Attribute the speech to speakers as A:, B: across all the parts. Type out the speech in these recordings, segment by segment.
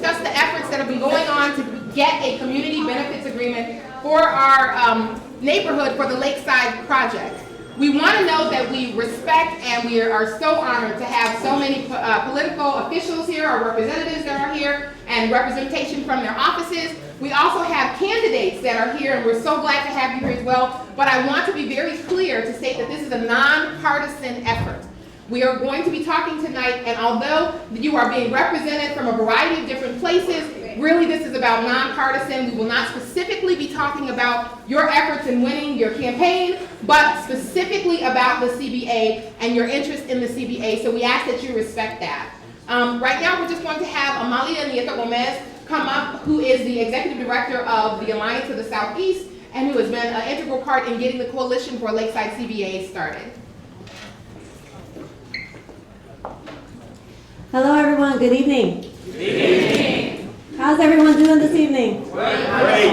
A: discuss the efforts that have been going on to get a community benefits agreement for our neighborhood for the Lakeside project. We want to note that we respect and we are so honored to have so many political officials here, or representatives that are here, and representation from their offices. We also have candidates that are here, and we're so glad to have you here as well. But I want to be very clear to state that this is a nonpartisan effort. We are going to be talking tonight, and although you are being represented from a variety of different places, really this is about nonpartisan. We will not specifically be talking about your efforts in winning your campaign, but specifically about the CBA and your interest in the CBA, so we ask that you respect that. Right now we're just going to have Amalia Nieto Gomez come up, who is the Executive Director of the Alliance of the Southeast, and who has been an integral part in getting the Coalition for Lakeside CBA started.
B: Hello everyone, good evening.
C: Good evening.
B: How's everyone doing this evening?
C: Great.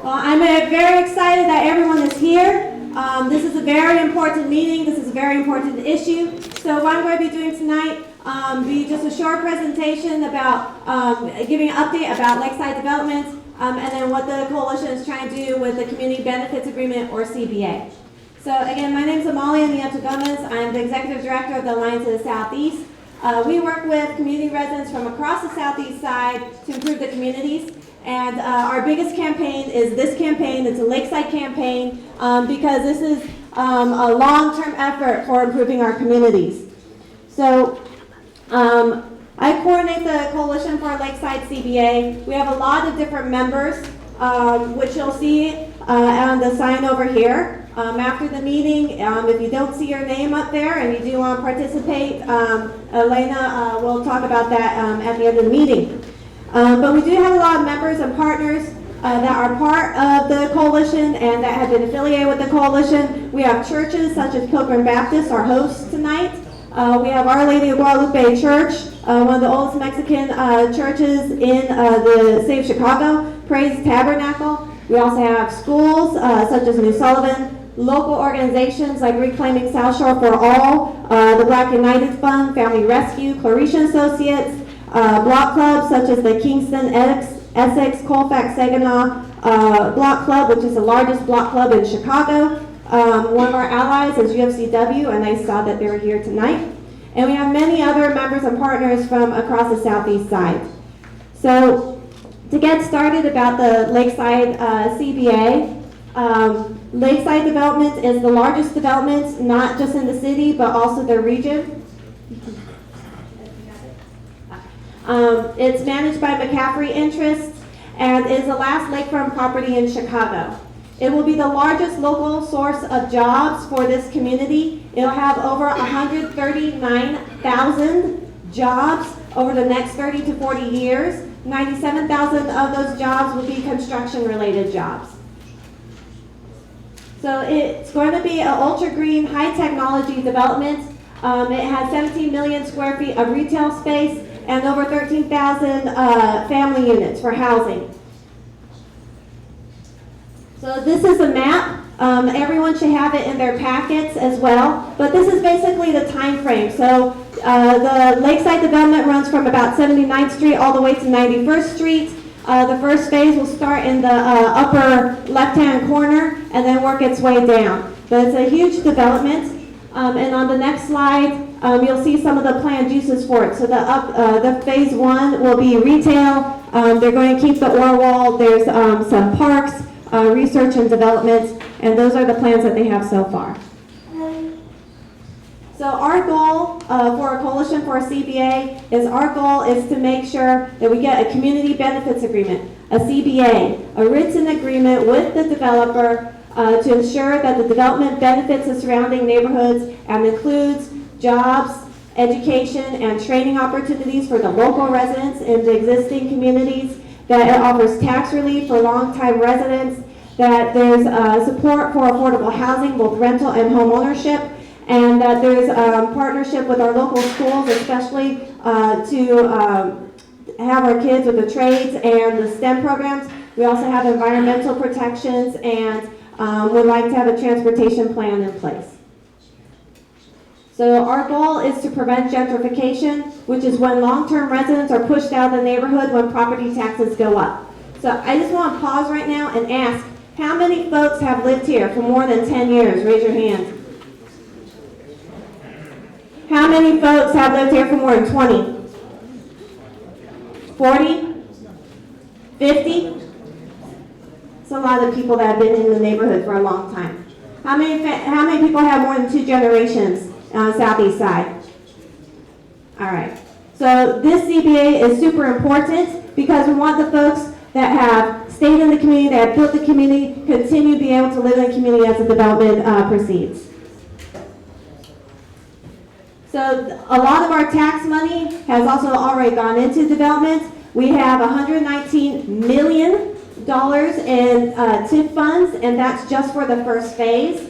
B: Well, I'm very excited that everyone is here. This is a very important meeting. This is a very important issue. So what I'm going to be doing tonight be just a short presentation about giving an update about Lakeside development and then what the coalition is trying to do with the Community Benefits Agreement, or CBA. So again, my name is Amalia Nieto Gomez. I'm the Executive Director of the Alliance of the Southeast. We work with community residents from across the Southeast side to improve the communities. And our biggest campaign is this campaign. It's a Lakeside campaign because this is a long-term effort for improving our communities. So I coordinate the Coalition for Lakeside CBA. We have a lot of different members, which you'll see on the sign over here. After the meeting, if you don't see your name up there and you do want to participate, Elena will talk about that at the end of the meeting. But we do have a lot of members and partners that are part of the coalition and that have been affiliated with the coalition. We have churches such as Pilgrim Baptist, our hosts tonight. We have Our Lady of Guadalupe Church, one of the oldest Mexican churches in the city of Chicago, Praise Tabernacle. We also have schools such as New Sullivan, local organizations like Reclaiming South Shore for All, the Black United Fund, Family Rescue, Claretian Associates, block clubs such as the Kingston, Essex, Colfax, Saginaw Block Club, which is the largest block club in Chicago. One of our allies is UFCW, and I saw that they were here tonight. And we have many other members and partners from across the Southeast side. So to get started about the Lakeside CBA, Lakeside development is the largest development, not just in the city, but also the region. It's managed by McCaffrey Interests and is the last lakefront property in Chicago. It will be the largest local source of jobs for this community. It'll have over 139,000 jobs over the next 30 to 40 years. 97,000 of those jobs will be construction-related jobs. So it's going to be an ultra-green, high-technology development. It has 17 million square feet of retail space and over 13,000 family units for housing. So this is a map. Everyone should have it in their packets as well. But this is basically the time frame. So the Lakeside development runs from about 79th Street all the way to 91st Street. The first phase will start in the upper left-hand corner and then work its way down. But it's a huge development. And on the next slide, you'll see some of the planned uses for it. So the phase one will be retail. They're going to keep the ore wall. There's some parks, research and development, and those are the plans that they have so far. So our goal for a coalition for a CBA is to make sure that we get a community benefits agreement, a CBA, a written agreement with the developer to ensure that the development benefits the surrounding neighborhoods and includes jobs, education, and training opportunities for the local residents in the existing communities, that it offers tax relief for longtime residents, that there's support for affordable housing, both rental and home ownership, and that there's partnership with our local schools, especially to have our kids with the trades and the STEM programs. We also have environmental protections and would like to have a transportation plan in place. So our goal is to prevent gentrification, which is when long-term residents are pushed out of the neighborhood when property taxes go up. So I just want to pause right now and ask, how many folks have lived here for more than 10 years? Raise your hand. How many folks have lived here for more than 20? 40? 50? It's a lot of people that have been in the neighborhood for a long time. How many people have more than 2 generations on Southeast Side? All right. So this CBA is super important because we want the folks that have stayed in the community, that have built the community, continue to be able to live in the community as the development proceeds. So a lot of our tax money has also already gone into development. We have $119 million in TIF funds, and that's just for the first phase.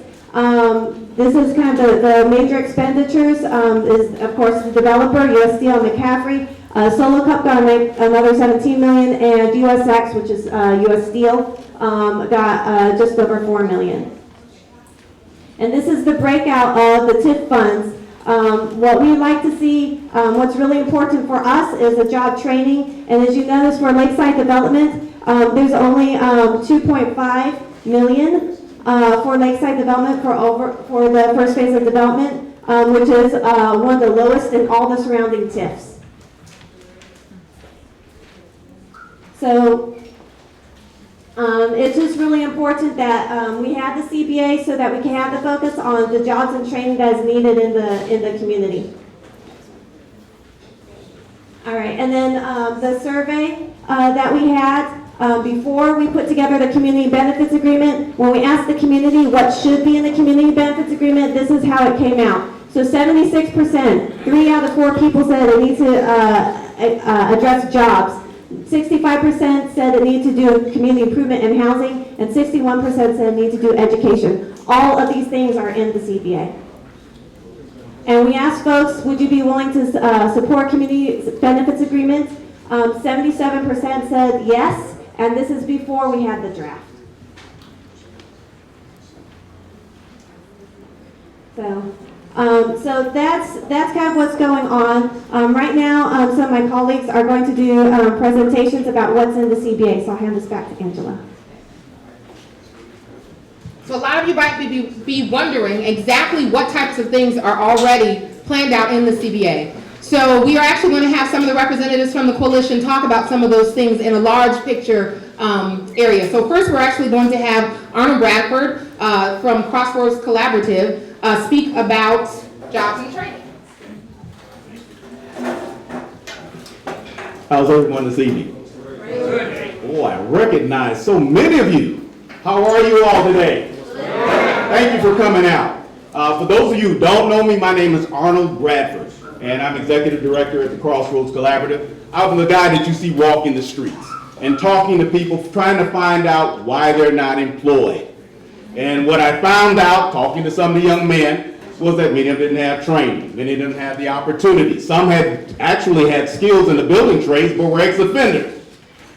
B: This is kind of the major expenditures, is of course the developer, US Steel and McCaffrey. Solo Cup got another $17 million, and USX, which is US Steel, got just over $4 million. And this is the breakout of the TIF funds. What we like to see, what's really important for us is the job training. And as you notice for Lakeside development, there's only 2.5 million for Lakeside development for the first phase of development, which is one of the lowest in all the surrounding TIFs. So it's just really important that we have the CBA so that we can have the focus on the jobs and training that is needed in the community. All right, and then the survey that we had before we put together the community benefits agreement, when we asked the community what should be in the community benefits agreement, this is how it came out. So 76%, 3 out of 4 people said it needs to address jobs. 65% said it needs to do community improvement and housing, and 61% said it needs to do education. All of these things are in the CBA. And we asked folks, would you be willing to support community benefits agreements? 77% said yes, and this is before we had the draft. So that's kind of what's going on. Right now, some of my colleagues are going to do presentations about what's in the CBA, so I'll hand this back to Angela.
A: So a lot of you might be wondering exactly what types of things are already planned out in the CBA. So we are actually going to have some of the representatives from the coalition talk about some of those things in a large picture area. So first we're actually going to have Arnold Bradford from Crossroads Collaborative speak about jobs and training.
D: How's everyone this evening? Oh, I recognize so many of you. How are you all today? Thank you for coming out. For those of you who don't know me, my name is Arnold Bradford, and I'm Executive Director at the Crossroads Collaborative. I'm the guy that you see walking the streets and talking to people, trying to find out why they're not employed. And what I found out, talking to some of the young men, was that many of them didn't have training. Many of them had the opportunity. Some had actually had skills in the building trades, but were ex-offenders.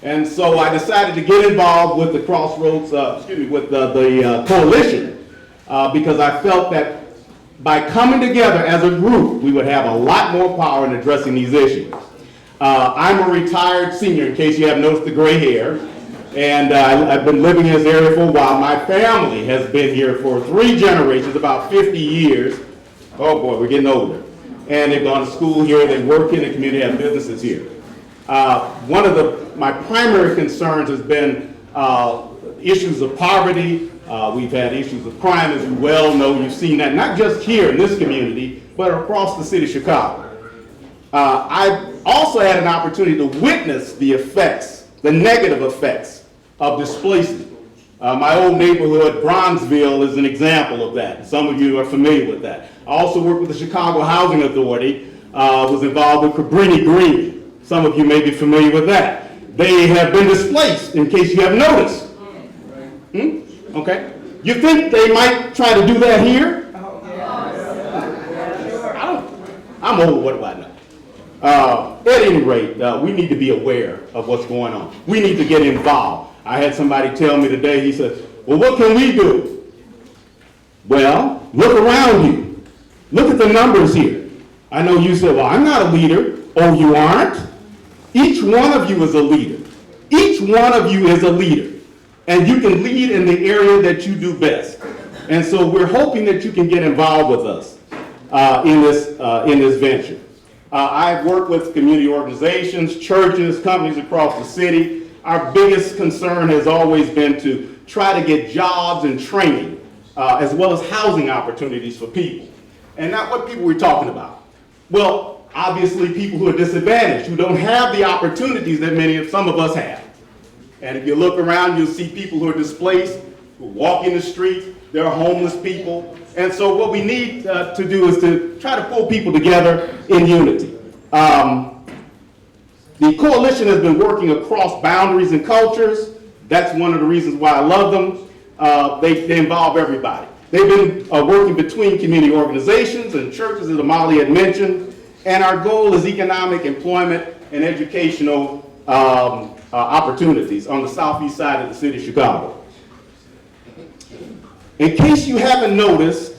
D: And so I decided to get involved with the Crossroads, with the coalition, because I felt that by coming together as a group, we would have a lot more power in addressing these issues. I'm a retired senior, in case you haven't noticed the gray hair. And I've been living in this area for a while. My family has been here for 3 generations, about 50 years. Oh boy, we're getting older. And they've gone to school here, they work in the community, have businesses here. One of my primary concerns has been issues of poverty. We've had issues of crime, as you well know. You've seen that not just here in this community, but across the city of Chicago. I've also had an opportunity to witness the effects, the negative effects of displacement. My old neighborhood, Bronzeville, is an example of that. Some of you are familiar with that. I also worked with the Chicago Housing Authority, was involved with Cabrini Green. Some of you may be familiar with that. They have been displaced, in case you have noticed. Okay. You think they might try to do that here? I'm old, what do I know? At any rate, we need to be aware of what's going on. We need to get involved. I had somebody tell me today, he said, well, what can we do? Well, look around you. Look at the numbers here. I know you said, well, I'm not a leader. Oh, you aren't? Each one of you is a leader. Each one of you is a leader. And you can lead in the area that you do best. And so we're hoping that you can get involved with us in this venture. I've worked with community organizations, churches, companies across the city. Our biggest concern has always been to try to get jobs and training, as well as housing opportunities for people. And not what people we're talking about. Well, obviously people who are disadvantaged, who don't have the opportunities that some of us have. And if you look around, you'll see people who are displaced, who walk in the streets, there are homeless people. And so what we need to do is to try to pull people together in unity. The coalition has been working across boundaries and cultures. That's one of the reasons why I love them. They involve everybody. They've been working between community organizations and churches, as Amali had mentioned, and our goal is economic, employment, and educational opportunities on the southeast side of the city of Chicago. In case you haven't noticed,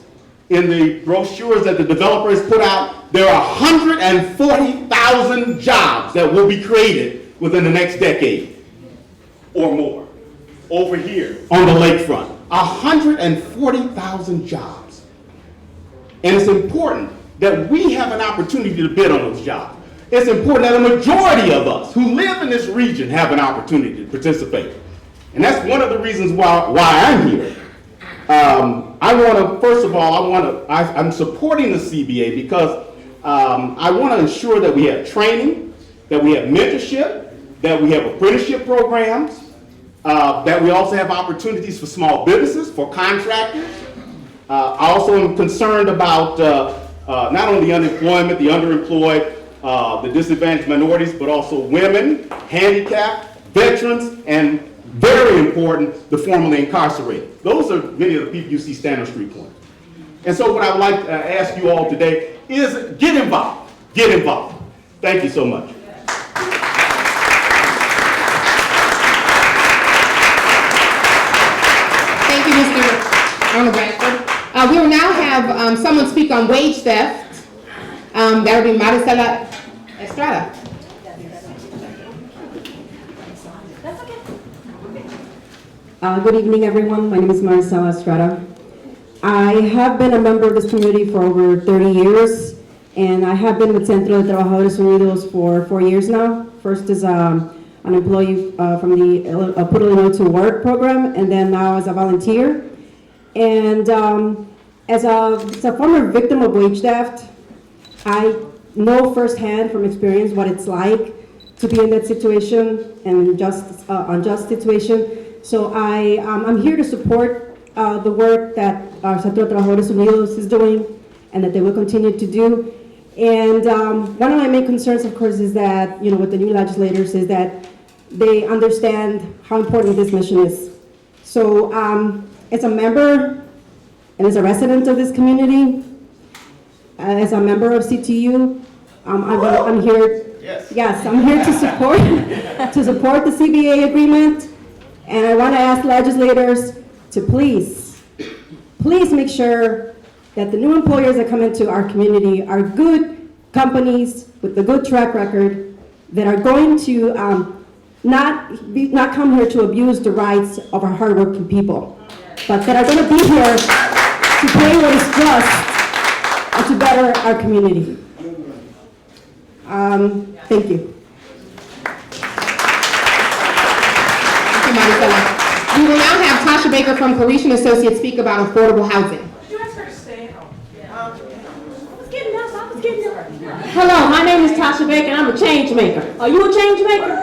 D: in the brochures that the developer has put out, there are 140,000 jobs that will be created within the next decade or more over here on the lakefront. 140,000 jobs. And it's important that we have an opportunity to bid on those jobs. It's important that a majority of us who live in this region have an opportunity to participate. And that's one of the reasons why I'm here. I'm supporting the CBA because I want to ensure that we have training, that we have mentorship, that we have apprenticeship programs, that we also have opportunities for small businesses, for contractors. I also am concerned about not only the unemployment, the underemployed, the disadvantaged minorities, but also women, handicapped, veterans, and very important, the formerly incarcerated. Those are many of the people you see stand on street corners. And so what I would like to ask you all today is get involved. Get involved. Thank you so much.
A: Thank you, Mr. Arnold Bradford. We will now have someone speak on wage theft. That will be Maricela Estrada.
C: Good evening, everyone. My name is Maricela Estrada. I have been a member of this community for over 30 years, and I have been with Centro de Trabajadores Unidos for 4 years now. First as an employee from the Put Illinois to Work program, and then now as a volunteer. And as a former victim of wage theft, I know firsthand from experience what it's like to be in that situation and unjust situation. So I'm here to support the work that our Centro de Trabajadores Unidos is doing and that they will continue to do. And one of my main concerns, of course, is that, with the new legislators is that they understand how important this mission is. So as a member and as a resident of this community, as a member of CTU, I'm here. Yes, I'm here to support the CBA agreement. And I want to ask legislators to please make sure that the new employers that come into our community are good companies with a good track record that are going to not come here to abuse the rights of our hardworking people, but that are going to be here to pay what is just and to better our community. Thank you.
A: We will now have Tasha Baker from Coalition Associates speak about affordable housing.
E: Did you ask her to stay home? I was getting up.
C: Hello, my name is Tasha Baker, and I'm a change maker. Are you a change maker?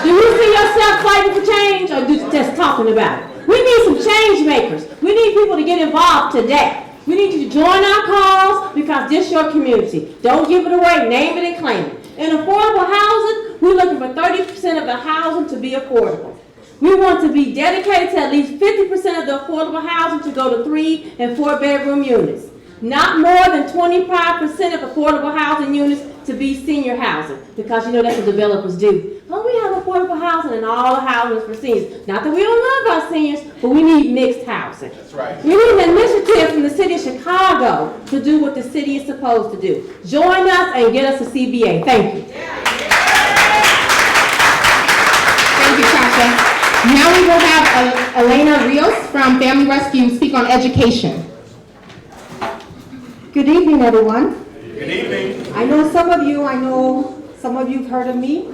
C: Do you see yourself fighting for change, or just talking about it? We need some change makers. We need people to get involved today. We need you to join our cause because this is your community. Don't give it away. Name it and claim it. In affordable housing, we're looking for 30% of the housing to be affordable. We want to be dedicated to at least 50% of the affordable housing to go to 3 and 4 bedroom units. Not more than 25% of affordable housing units to be senior housing, because that's what developers do. Oh, we have affordable housing.
E: housing and all the housing for seniors. Not that we don't love our seniors, but we need mixed housing.
D: That's right.
E: We need an initiative from the city of Chicago to do what the city is supposed to do. Join us and get us a CBA. Thank you.
A: Thank you, Tasha. Now we will have Elena Rios from Family Rescue speak on education.
F: Good evening, everyone.
D: Good evening.
F: I know some of you've heard of me.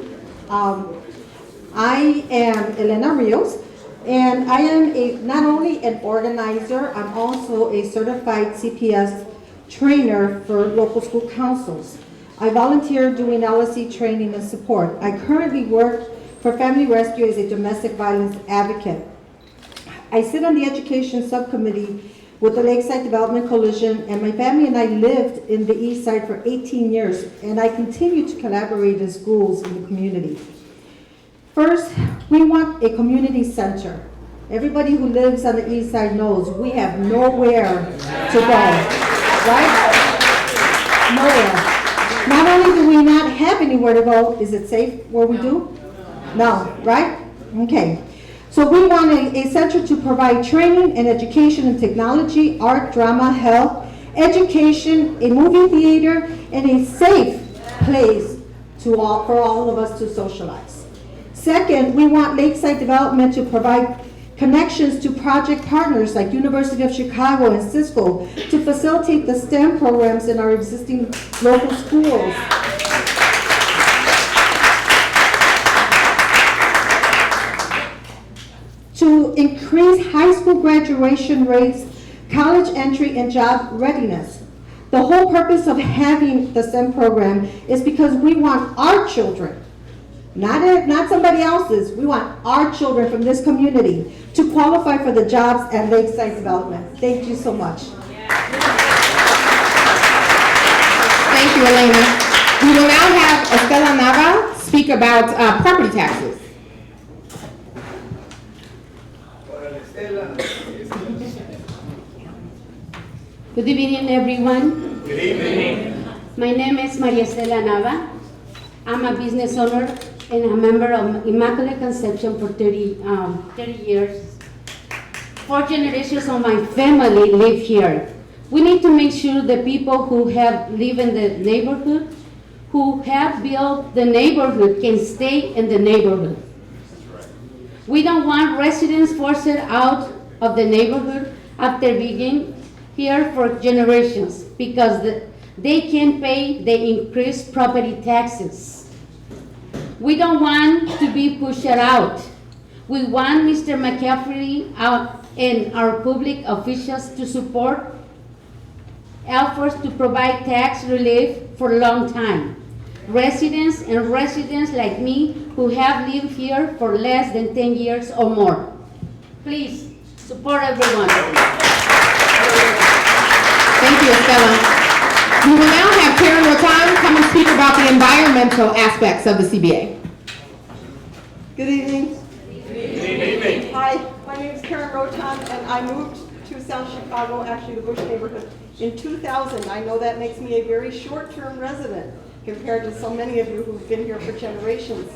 F: I am Elena Rios, and I am not only an organizer, I'm also a certified CPS trainer for local school councils. I volunteer doing LSE training and support. I currently work for Family Rescue as a domestic violence advocate. I sit on the education subcommittee with the Lakeside Development Coalition, and my family and I lived in the East Side for 18 years, and I continue to collaborate in schools in the community. First, we want a community center. Everybody who lives on the East Side knows we have nowhere to go, right? Nowhere. Not only do we not have anywhere to go, is it safe where we do? No, right? Okay. So we want a center to provide training and education in technology, art, drama, health, education, a movie theater, and a safe place for all of us to socialize. Second, we want Lakeside Development to provide connections to project partners like University of Chicago and Cisco to facilitate the STEM programs in our existing local schools. To increase high school graduation rates, college entry, and job readiness. The whole purpose of having the STEM program is because we want our children, not somebody else's, we want our children from this community to qualify for the jobs at Lakeside Development. Thank you so much.
A: Thank you, Elena. We will now have Estela Nava speak about property taxes.
G: Good evening, everyone.
D: Good evening.
G: My name is Maria Estela Nava. I'm a business owner and a member of Immaculate Conception for 30 years. 4 generations of my family live here. We need to make sure the people who have lived in the neighborhood, who have built the neighborhood, can stay in the neighborhood. We don't want residents forced out of the neighborhood after being here for generations because they can't pay the increased property taxes. We don't want to be pushed out. We want Mr. McCaffrey and our public officials to support efforts to provide tax relief for a long time. Residents like me who have lived here for less than 10 years or more. Please support everyone.
A: Thank you, Estela. We will now have Karen Rotan come and speak about the environmental aspects of the CBA.
H: Good evening.
D: Good evening.
H: Hi, my name is Karen Rotan, and I moved to South Chicago, actually the Bush neighborhood, in 2000. I know that makes me a very short-term resident compared to so many of you who've been here for generations.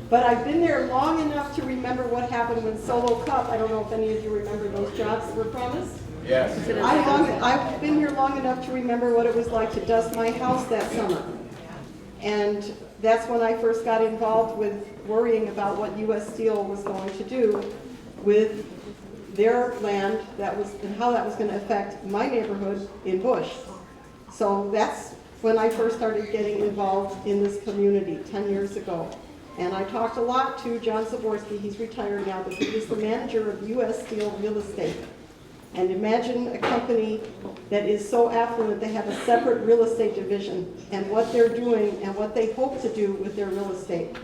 H: But I've been there long enough to remember what happened when Solo Cup, I don't know if any of you remember those jobs that were promised.
D: Yes.
H: I've been here long enough to remember what it was like to dust my house that summer. And that's when I first got involved with worrying about what U.S. Steel was going to do with their land and how that was going to affect my neighborhood in Bush. So that's when I first started getting involved in this community 10 years ago. And I talked a lot to John Zaborski, he's retired now, but he was the manager of U.S. Steel Real Estate. And imagine a company that is so affluent, they have a separate real estate division, and what they're doing and what they hope to do with their real estate.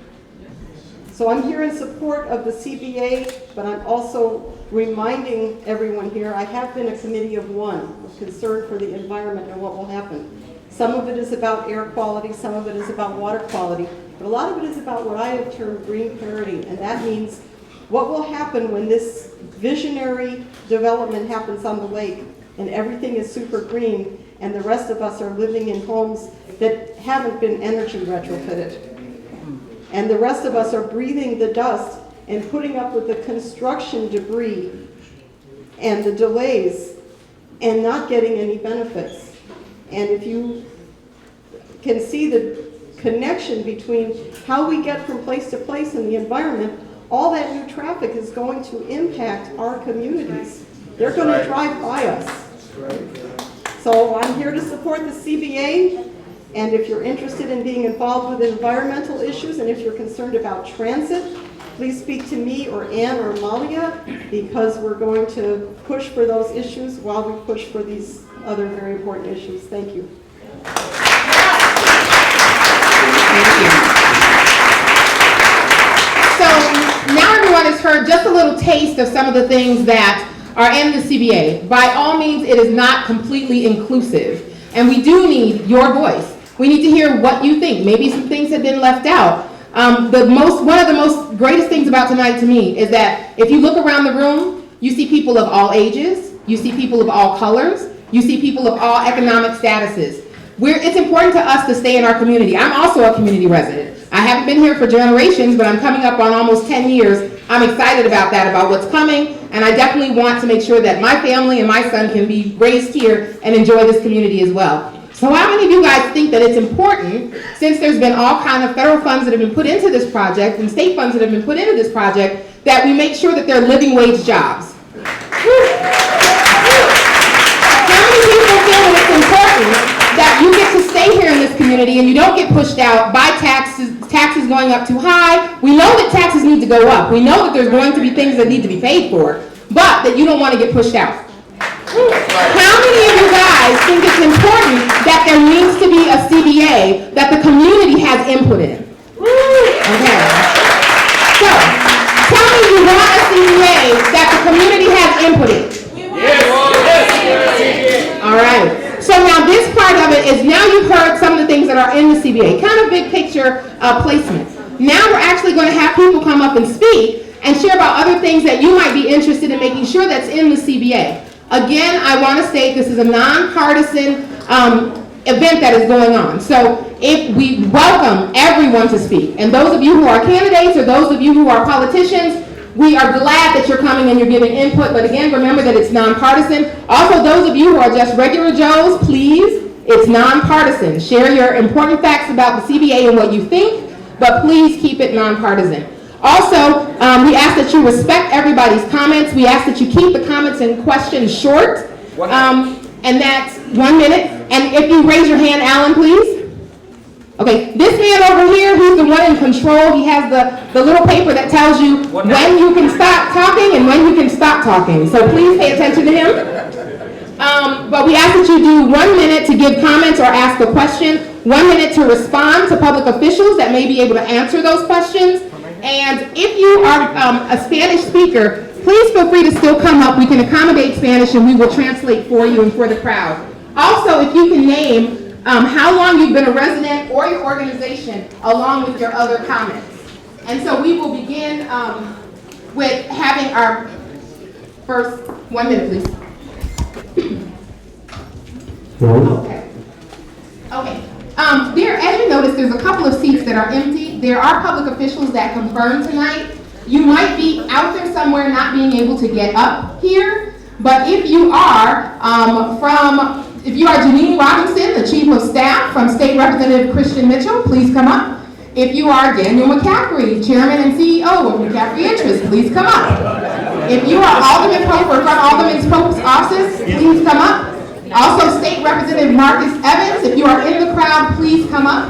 H: So I'm here in support of the CBA, but I'm also reminding everyone here, I have been a committee of one, concerned for the environment and what will happen. Some of it is about air quality, some of it is about water quality, but a lot of it is about what I have termed green parity, and that means what will happen when this visionary development happens on the lake and everything is super green and the rest of us are living in homes that haven't been energy retrofitted. And the rest of us are breathing the dust and putting up with the construction debris and the delays and not getting any benefits. And if you can see the connection between how we get from place to place in the environment, all that new traffic is going to impact our communities. They're going to drive by us. So I'm here to support the CBA, and if you're interested in being involved with environmental issues, and if you're concerned about transit, please speak to me or Ann or Malia, because we're going to push for those issues while we push for these other very important issues. Thank you.
A: So now everyone has heard just a little taste of some of the things that are in the CBA. By all means, it is not completely inclusive, and we do need your voice. We need to hear what you think. Maybe some things have been left out. One of the most greatest things about tonight to me is that if you look around the room, you see people of all ages, you see people of all colors, you see people of all economic statuses. It's important to us to stay in our community. I'm also a community resident. I haven't been here for generations, but I'm coming up on almost 10 years. I'm excited about that, about what's coming, and I definitely want to make sure that my family and my son can be raised here and enjoy this community as well. So how many of you guys think that it's important, since there's been all kind of federal funds that have been put into this project and state funds that have been put into this project, that we make sure that they're living wage jobs? How many people feel that it's important that you get to stay here in this community and you don't get pushed out by taxes going up too high? We know that taxes need to go up. We know that there's going to be things that need to be paid for, but that you don't want to get pushed out. How many of you guys think it's important that there needs to be a CBA that the community has input in? Okay. So, tell me you want a CBA that the community has input in. Yes. All right. So now this part of it is, now you've heard some of the things that are in the CBA, kind of big picture placement. Now we're actually going to have people come up and speak and share about other things that you might be interested in making sure that's in the CBA. Again, I want to state this is a nonpartisan event that is going on. So if we welcome everyone to speak, and those of you who are candidates or those of you who are politicians, we are glad that you're coming and you're giving input, but again, remember that it's nonpartisan. Also, those of you who are just regular Joes, please, it's nonpartisan. Share your important facts about the CBA and what you think, but please keep it nonpartisan. Also, we ask that you respect everybody's comments. We ask that you keep the comments and questions short, and that's 1 minute. And if you raise your hand, Alan, please. Okay, this man over here, he's the one in control. He has the little paper that tells you when you can stop talking and when you can stop talking. So please pay attention to him. But we ask that you do 1 minute to give comments or ask a question, 1 minute to respond to public officials that may be able to answer those questions. And if you are a Spanish speaker, please feel free to still come up. We can accommodate Spanish and we will translate for you and for the crowd. Also, if you can name how long you've been a resident or your organization along with your other comments. And so we will begin with having our first 1 minute, please. Okay. Okay. There, as you notice, there's a couple of seats that are empty. There are public officials that confirmed tonight. You might be out there somewhere not being able to get up here, but if you are if you are Janine Robinson, the Chief of Staff from State Representative Christian Mitchell, please come up. If you are Daniel McCaffrey, Chairman and CEO of McCaffrey Interests, please come up. If you are Alderman Pope or from Alderman Pope's office, please come up. Also, State Representative Marcus Evans, if you are in the crowd, please come up.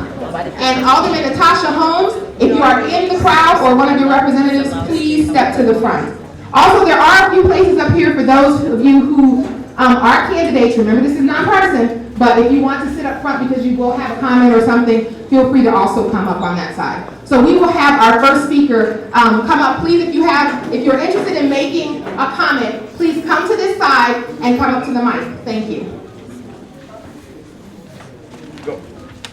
A: And Alderman Natasha Holmes, if you are in the crowd or one of your representatives, please step to the front. Also, there are a few places up here for those of you who are candidates. Remember, this is nonpartisan, but if you want to sit up front because you will have a comment or something, feel free to also come up on that side. So we will have our first speaker come up. Please, if you're interested in making a comment, please come to this side and come up to the mic. Thank you.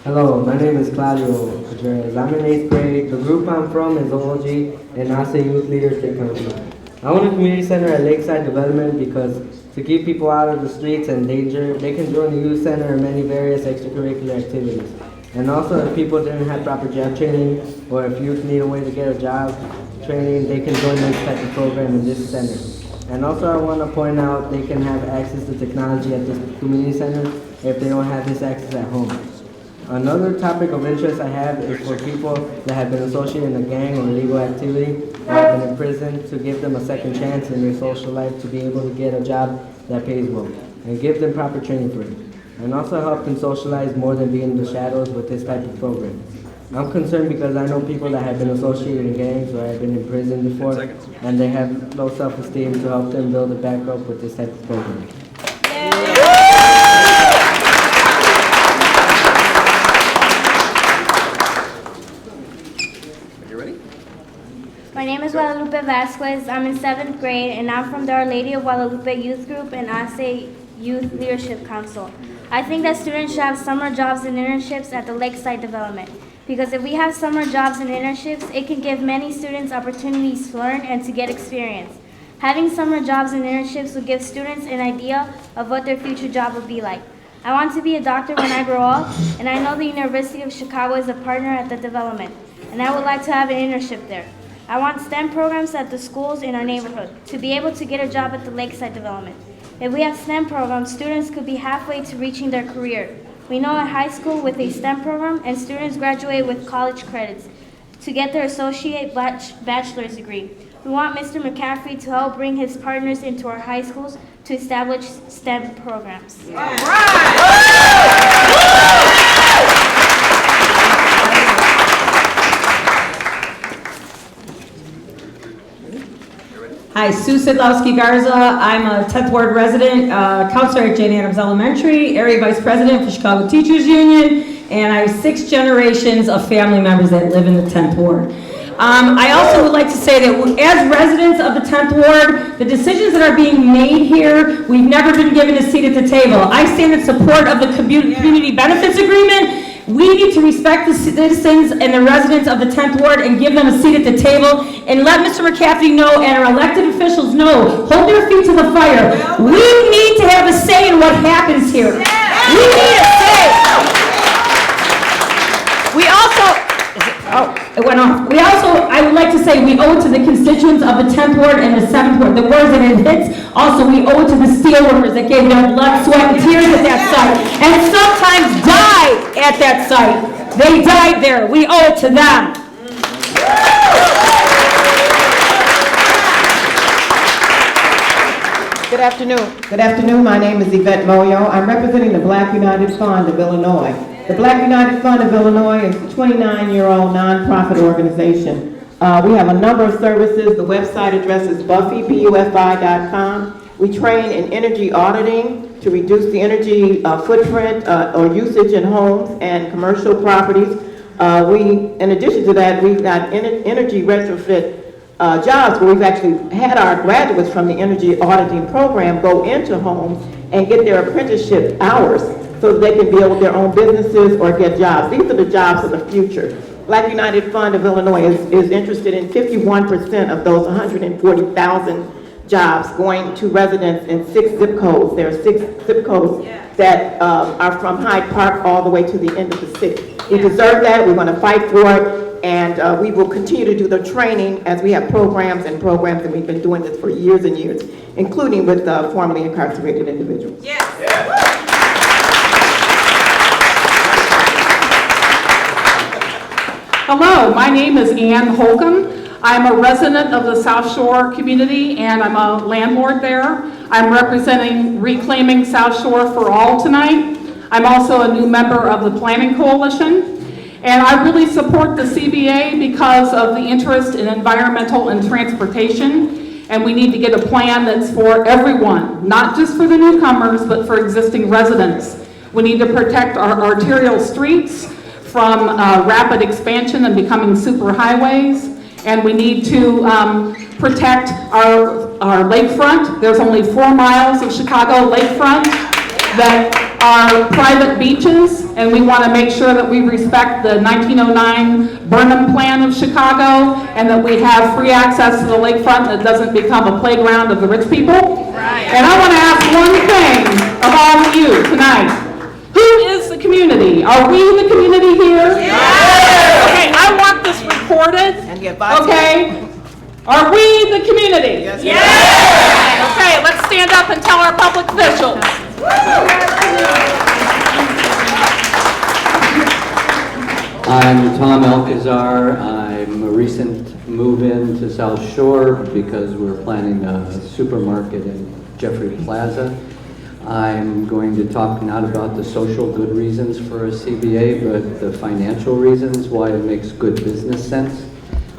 I: Hello, my name is Claudio Contreras. I'm in 8th grade. The group I'm from is OLG and NASA Youth Leadership Council. I want a community center at Lakeside Development because to keep people out of the streets and danger, they can join the youth center and many various extracurricular activities. And also, if people didn't have proper job training, or if youth need a way to get a job training, they can join this type of program in this center. And also, I want to point out they can have access to technology at this community center if they don't have this access at home. Another topic of interest I have is for people that have been associated in a gang or illegal activity or have been in prison, to give them a second chance in their social life to be able to get a job that pays well, and give them proper training for it. And also help them socialize more than being in the shadows with this type of program. I'm concerned because I know people that have been associated in gangs or have been in prison before, and they have low self-esteem, to help them build it back up with this type of program.
J: My name is Guadalupe Vasquez. I'm in 7th grade, and I'm from the Our Lady of Guadalupe Youth Group and ASE Youth Leadership Council. I think that students should have summer jobs and internships at the Lakeside development, because if we have summer jobs and internships, it can give many students opportunities to learn and to get experience. Having summer jobs and internships will give students an idea of what their future job will be like. I want to be a doctor when I grow up, and I know the University of Chicago is a partner at the development, and I would like to have an internship there. I want STEM programs at the schools in our neighborhood to be able to get a job at the Lakeside development. If we have STEM programs, students could be halfway to reaching their career. We know at high school with a STEM program, and students graduate with college credits to get their associate bachelor's degree. We want Mr. McCaffrey to help bring his partners into our high schools to establish STEM programs.
K: Hi, Sue Sidlowski Garza. I'm a 10th Ward resident, counselor at Jane Addams Elementary, area vice president for Chicago Teachers Union, and I have 6 generations of family members that live in the 10th Ward. I also would like to say that as residents of the 10th Ward, the decisions that are being made here, we've never been given a seat at the table. I stand in support of the community benefits agreement. We need to respect the citizens and the residents of the 10th Ward and give them a seat at the table, and let Mr. McCaffrey know and our elected officials know, hold their feet to the fire. We need to have a say in what happens here. We need a say. We also, it went off. We also, I would like to say, we owe it to the constituents of the 10th Ward and the 7th Ward, the wards that it hits. Also, we owe it to the steel workers that gave their blood, sweat, and tears at that site, and sometimes died at that site. They died there. We owe it to them.
L: Good afternoon. Good afternoon. My name is Yvette Moyo. I'm representing the Black United Fund of Illinois. The Black United Fund of Illinois is a 29-year-old nonprofit organization. We have a number of services. The website address is buffy.com. We train in energy auditing to reduce the energy footprint or usage in homes and commercial properties. In addition to that, we've got energy retrofit jobs where we've actually had our graduates from the energy auditing program go into homes and get their apprenticeship hours so that they can build their own businesses or get jobs. These are the jobs of the future. Black United Fund of Illinois is interested in 51% of those 140,000 jobs going to residents in 6 zip codes. There are 6 zip codes that are from Hyde Park all the way to the end of the city. We deserve that. We're going to fight for it. And we will continue to do the training as we have programs, and we've been doing this for years and years, including with formerly incarcerated individuals.
M: Hello, my name is Ann Holcomb. I'm a resident of the South Shore community, and I'm a landlord there. I'm representing Reclaiming South Shore for All tonight. I'm also a new member of the Planning Coalition. And I really support the CBA because of the interest in environmental and transportation. And we need to get a plan that's for everyone, not just for the newcomers, but for existing residents. We need to protect our arterial streets from rapid expansion and becoming super highways. And we need to protect our lakefront. There's only 4 miles of Chicago lakefront that are private beaches, and we want to make sure that we respect the 1909 Burnham Plan of Chicago, and that we have free access to the lakefront that doesn't become a playground of the rich people. Right. And I want to ask one thing of all of you tonight. Who is the community? Are we the community here? Yes. Okay, I want this recorded. Okay? Are we the community? Yes. Okay, let's stand up and tell our public officials.
N: I'm Tom Alcazar. I'm a recent move-in to South Shore because we're planning a supermarket in Jeffrey Plaza. I'm going to talk not about the social good reasons for a CBA, but the financial reasons why it makes good business sense,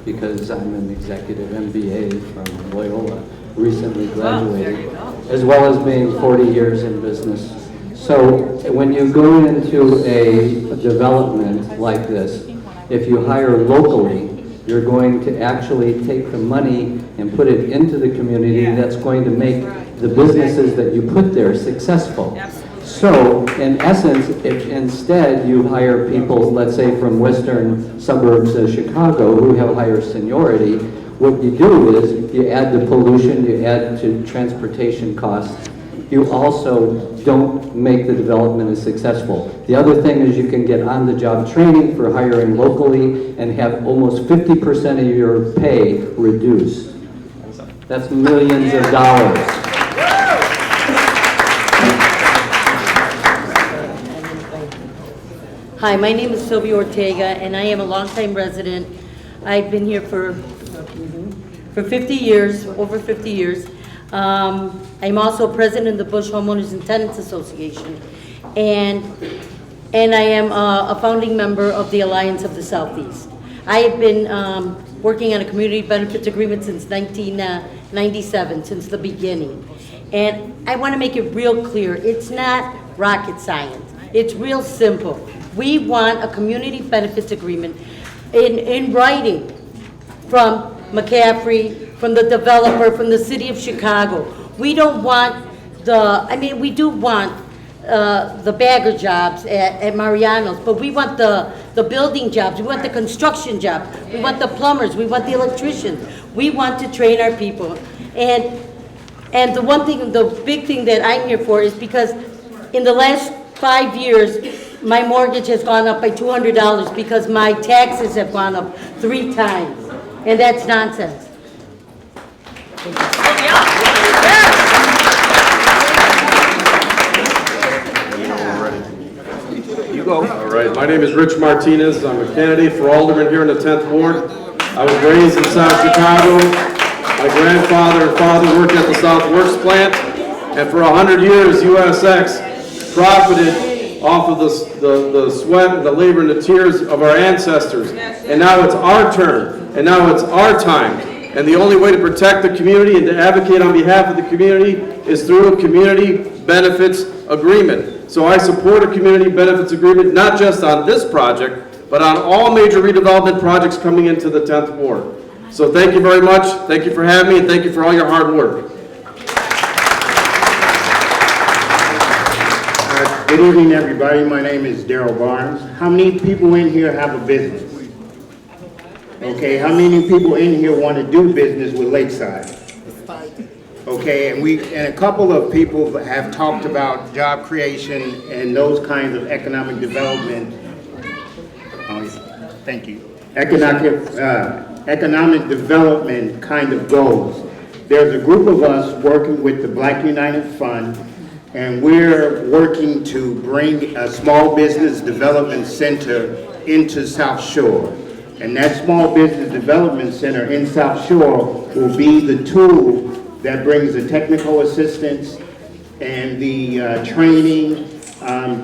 N: because I'm an executive MBA from Loyola, recently graduated, as well as being 40 years in business. So when you go into a development like this, if you hire locally, you're going to actually take the money and put it into the community that's going to make the businesses that you put there successful. So in essence, if instead you hire people, let's say from western suburbs of Chicago who have higher seniority, what you do is you add the pollution, you add to transportation costs. You also don't make the development as successful. The other thing is you can get on-the-job training for hiring locally and have almost 50% of your pay reduced. That's millions of dollars.
O: Hi, my name is Sylvia Ortega, and I am a longtime resident. I've been here for 50 years, over 50 years. I'm also president of the Bush Homeowners and Tenants Association, and I am a founding member of the Alliance of the Southeast. I have been working on a community benefits agreement since 1997, since the beginning. And I want to make it real clear, it's not rocket science. It's real simple. We want a community benefits agreement in writing from McCaffrey, from the developer, from the city of Chicago. We don't want we do want the bagger jobs at Mariano's, but we want the building jobs, we want the construction jobs, we want the plumbers, we want the electricians. We want to train our people. And the one thing, the big thing that I'm here for is because in the last 5 years, my mortgage has gone up by $200 because my taxes have gone up 3 times. And that's nonsense.
P: You go. All right, my name is Rich Martinez. I'm a candidate for Alderman here in the 10th Ward. I was raised in South Chicago. My grandfather and father worked at the South Works plant. And for 100 years, USX profited off of the sweat and the labor and the tears of our ancestors. And now it's our turn. And now it's our time. And the only way to protect the community and to advocate on behalf of the community is through a community benefits agreement. So I support a community benefits agreement, not just on this project, but on all major redevelopment projects coming into the 10th Ward. So thank you very much. Thank you for having me, and thank you for all your hard work.
Q: Good evening, everybody. My name is Daryl Barnes. How many people in here have a business? Okay, how many people in here want to do business with Lakeside? Okay, and a couple of people have talked about job creation and those kinds of economic development. Thank you. Economic development kind of goals. There's a group of us working with the Black United Fund, and we're working to bring a small business development center into South Shore. And that small business development center in South Shore will be the tool that brings the technical assistance and the training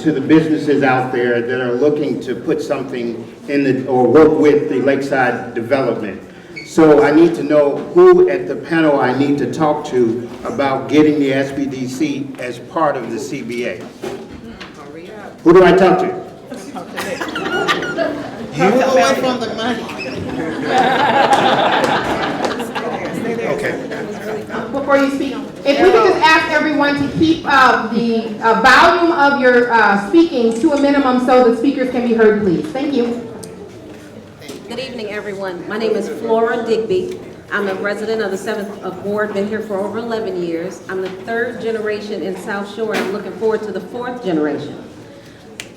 Q: to the businesses out there that are looking to put something in or work with the Lakeside development. So I need to know who at the panel I need to talk to about getting the SBDC as part of the CBA. Who do I talk to?
R: You away from the money.
Q: Okay.
A: Before you speak, if we could just ask everyone to keep the volume of your speaking to a minimum so the speakers can be heard, please. Thank you.
S: Good evening, everyone. My name is Flora Digby. I'm a resident of the 7th Ward, been here for over 11 years. I'm the 3rd generation in South Shore, and I'm looking forward to the 4th generation.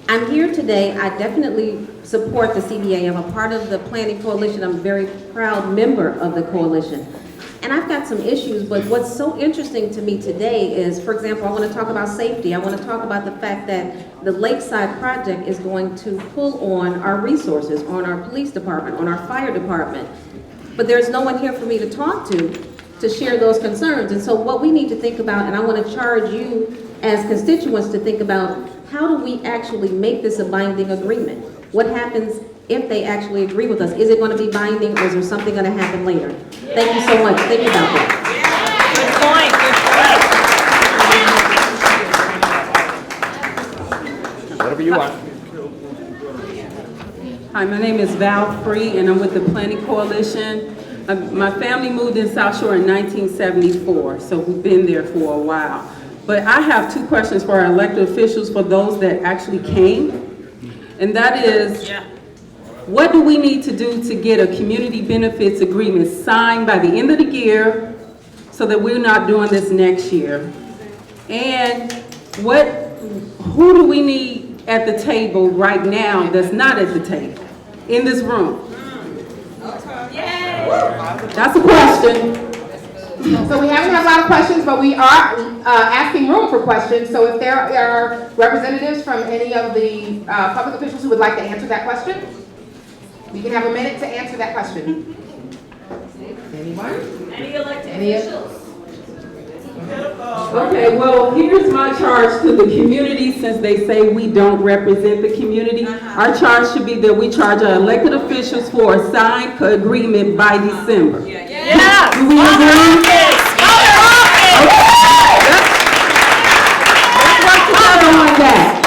S: I'm here today, I definitely support the CBA. I'm a part of the planning coalition. I'm a very proud member of the coalition. And I've got some issues, but what's so interesting to me today is, for example, I want to talk about safety. I want to talk about the fact that the Lakeside project is going to pull on our resources, on our police department, on our fire department. But there's no one here for me to talk to share those concerns. And so what we need to think about, and I want to charge you as constituents to think about, how do we actually make this a binding agreement? What happens if they actually agree with us? Is it going to be binding, or is there something going to happen later? Thank you so much. Think about that.
T: Good point. Whatever you want.
U: Hi, my name is Val Free, and I'm with the Planning Coalition. My family moved in South Shore in 1974, so we've been there for a while. But I have two questions for our elected officials, for those that actually came. And that is, what do we need to do to get a community benefits agreement signed by the end of the year so that we're not doing this next year? And who do we need at the table right now that's not at the table in this room? That's a question.
A: So we haven't had a lot of questions, but we are asking room for questions. So if there are representatives from any of the public officials who would like to answer that question, we can have a minute to answer that question. Anyone?
K: Any elected
A: officials?
U: Okay, well, here's my charge to the community, since they say we don't represent the community. Our charge should be that we charge our elected officials for a signed agreement by December. Do we agree? Let's work together on that.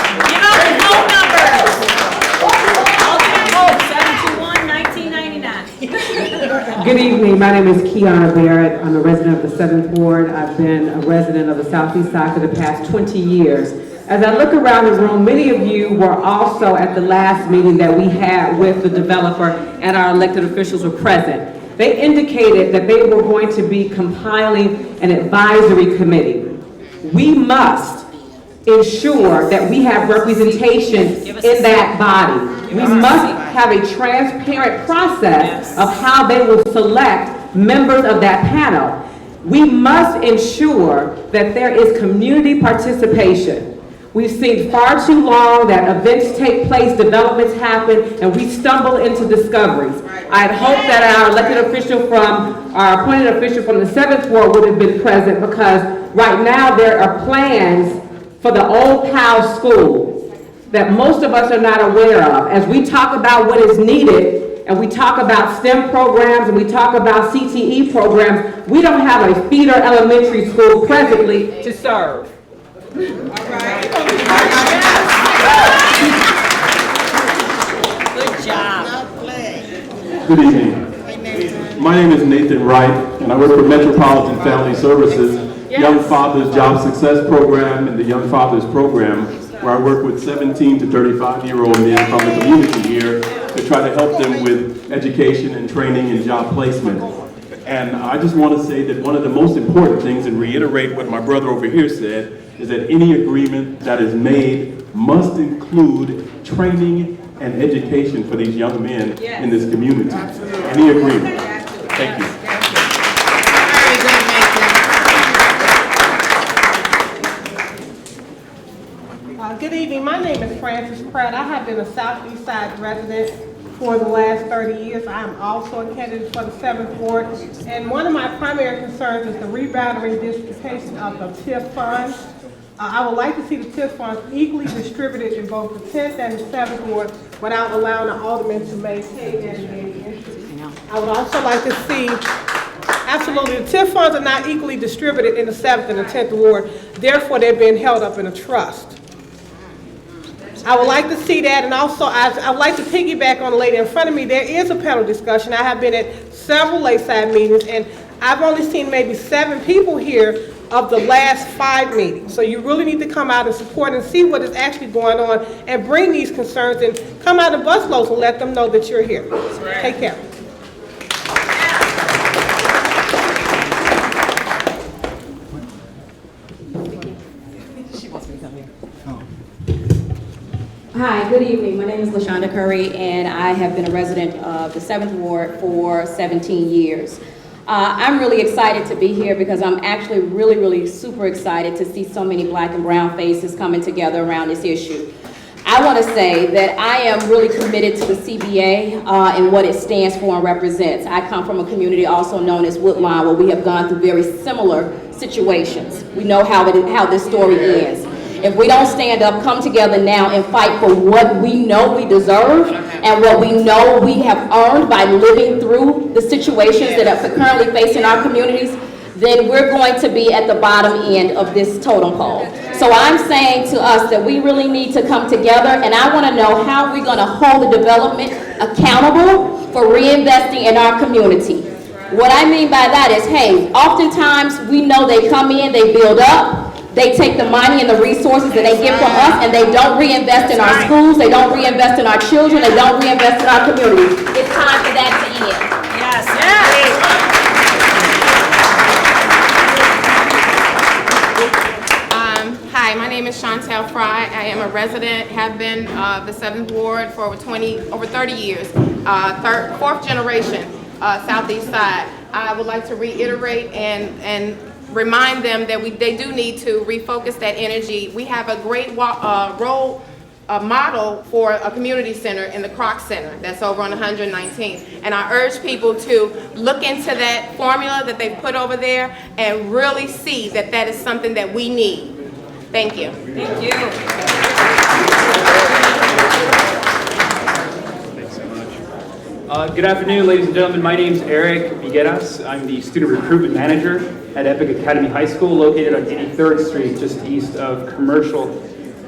V: Good evening, my name is Kiana Barrett. I'm a resident of the 7th Ward. I've been a resident of the Southeast Side for the past 20 years. As I look around the room, many of you were also at the last meeting that we had with the developer, and our elected officials were present. They indicated that they were going to be compiling an advisory committee. We must ensure that we have representation in that body. We must have a transparent process of how they will select members of that panel. We must ensure that there is community participation. We've seen far too long that events take place, developments happen, and we stumble into discoveries. I'd hope that our elected official our appointed official from the 7th Ward would have been present, because right now there are plans for the Old Powell School that most of us are not aware of. As we talk about what is needed, and we talk about STEM programs, and we talk about CTE programs, we don't have a feeder elementary school presently to serve.
K: Good job.
W: Good evening. My name is Nathan Wright, and I work for Metropolitan Family Services, Young Fathers Job Success Program, and the Young Fathers Program, where I work with 17 to 35-year-old men from the community here to try to help them with education and training and job placement. And I just want to say that one of the most important things, and reiterate what my brother over here said, is that any agreement that is made must include training and education for these young men in this community. Any agreement. Thank you.
X: Good evening. My name is Frances Pratt. I have been a Southeast Side resident for the last 30 years. I am also a candidate for the 7th Ward. And one of my primary concerns is the rebounding redistribution of the TIF funds. I would like to see the TIF funds equally distributed in both the 10th and the 7th Ward without allowing the aldermen to maintain that interest. I would also like to see, absolutely, the TIF funds are not equally distributed in the 7th and the 10th Ward. Therefore, they're being held up in a trust. I would like to see that, and also I would like to piggyback on the lady in front of me. There is a panel discussion. I have been at several Lakeside meetings, and I've only seen maybe 7 people here of the last 5 meetings. So you really need to come out and support and see what is actually going on and bring these concerns and come out in busloads and let them know that you're here. Take care.
B: Hi, good evening. My name is LaShonda Curry, and I have been a resident of the 7th Ward for 17 years. I'm really excited to be here because I'm actually really super excited to see so many black and brown faces coming together around this issue. I want to say that I am really committed to the CBA and what it stands for and represents. I come from a community also known as Woodlawn, where we have gone through very similar situations. We know how this story ends. If we don't stand up, come together now and fight for what we know we deserve and what we know we have earned by living through the situations that are currently facing our communities, then we're going to be at the bottom end of this totem pole. So I'm saying to us that we really need to come together, and I want to know how we're going to hold the development accountable for reinvesting in our community. What I mean by that is, hey, oftentimes we know they come in, they build up, they take the money and the resources that they get from us, and they don't reinvest in our schools, they don't reinvest in our children, they don't reinvest in our communities. It's time for that to end.
C: Yes.
A: Hi, my name is Chantel Fry. I am a resident, have been the 7th Ward for over 30 years, fourth generation, Southeast Side. I would like to reiterate and remind them that they do need to refocus that energy. We have a great model for a community center in the Kroc Center that's over on 119th. And I urge people to look into that formula that they've put over there and really see that that is something that we need. Thank you.
C: Thank you.
E: Good afternoon, ladies and gentlemen. My name is Eric Vigueras. I'm the Student Recruitment Manager at Epic Academy High School, located on 83rd Street, just east of Commercial.